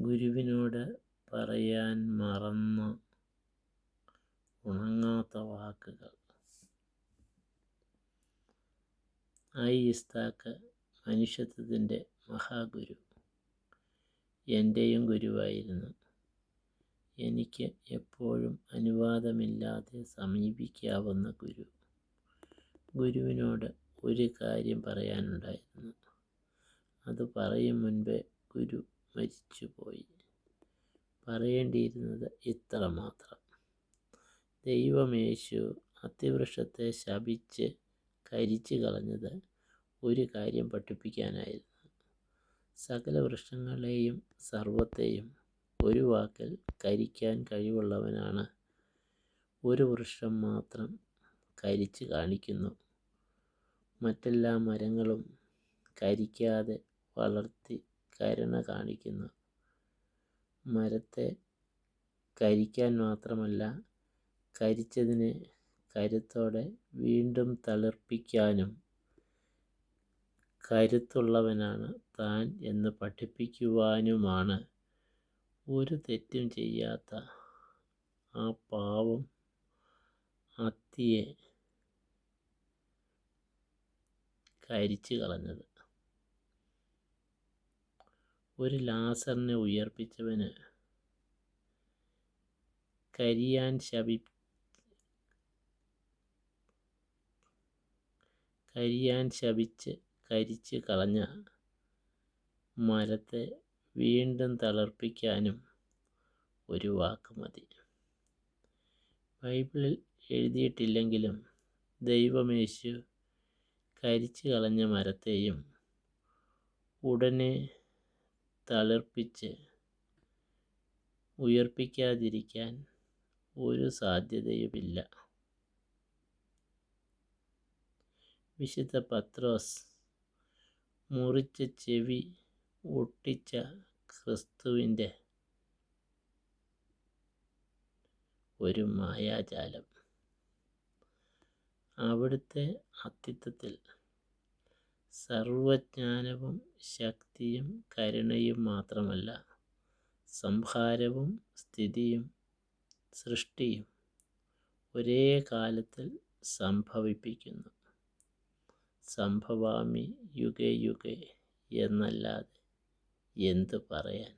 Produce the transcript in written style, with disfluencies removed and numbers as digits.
ഗുരുവിനോട് പറയാൻ മറന്ന ഉണങ്ങാത്ത വാക്കുകൾ. ഇസ്താക്ക് മനുഷ്യത്വത്തിൻ്റെ മഹാഗുരു, എൻ്റെയും ഗുരുവായിരുന്നു. എനിക്ക് എപ്പോഴും അനുവാദമില്ലാതെ സമീപിക്കാവുന്ന ഗുരു. ഗുരുവിനോട് ഒരു കാര്യം പറയാനുണ്ടായിരുന്നു. അത് പറയും മുൻപേ ഗുരു മരിച്ചുപോയി. പറയേണ്ടിയിരുന്നത് ഇത്ര മാത്രം: ദൈവമേശു അത്തിവൃക്ഷത്തെ ശപിച്ച് കരിച്ചു കളഞ്ഞത് ഒരു കാര്യം പഠിപ്പിക്കാനായിരുന്നു. സകല വൃക്ഷങ്ങളെയും സർവത്തെയും ഒരു വാക്കിൽ കരിക്കാൻ കഴിവുള്ളവനാണ്. ഒരു വൃക്ഷം മാത്രം കരിച്ചു കാണിക്കുന്നു. മറ്റെല്ലാ മരങ്ങളും കരിക്കാതെ വളർത്തി കരുണ കാണിക്കുന്നു. മരത്തെ കരിക്കാൻ മാത്രമല്ല, കരിച്ചതിനെ കരുത്തോടെ വീണ്ടും തളിർപ്പിക്കാനും കരുത്തുള്ളവനാണ് താൻ എന്ന് പഠിപ്പിക്കുവാനുമാണ് ഒരു തെറ്റും ചെയ്യാത്ത ആ പാവം അത്തിയെ കരിച്ചു കളഞ്ഞത്. ഒരു ലാസറിനെ ഉയർപ്പിച്ചവന് കരിയാൻ ശപിച്ച് കരിച്ചു കളഞ്ഞ മരത്തെ വീണ്ടും തളിർപ്പിക്കാനും ഒരു വാക്ക് മതി. ബൈബിളിൽ എഴുതിയിട്ടില്ലെങ്കിലും ദൈവമേശു കരിച്ചു കളഞ്ഞ മരത്തെയും ഉടനെ തളിർപ്പിച്ച് ഉയർപ്പിക്കാതിരിക്കാൻ ഒരു സാധ്യതയുമില്ല. വിശുദ്ധ പത്രോസ് മുറിച്ച ചെവി ഒട്ടിച്ച ക്രിസ്തുവിൻ്റെ ഒരു മായാജാലം. അവിടുത്തെ അസ്തിത്വത്തിൽ സർവജ്ഞാനവും ശക്തിയും കരുണയും മാത്രമല്ല, സംഹാരവും സ്ഥിതിയും സൃഷ്ടിയും ഒരേ കാലത്തിൽ സംഭവിപ്പിക്കുന്നു. സംഭവാമി യുഗേ യുഗേ എന്നല്ലാതെ എന്തു പറയാൻ?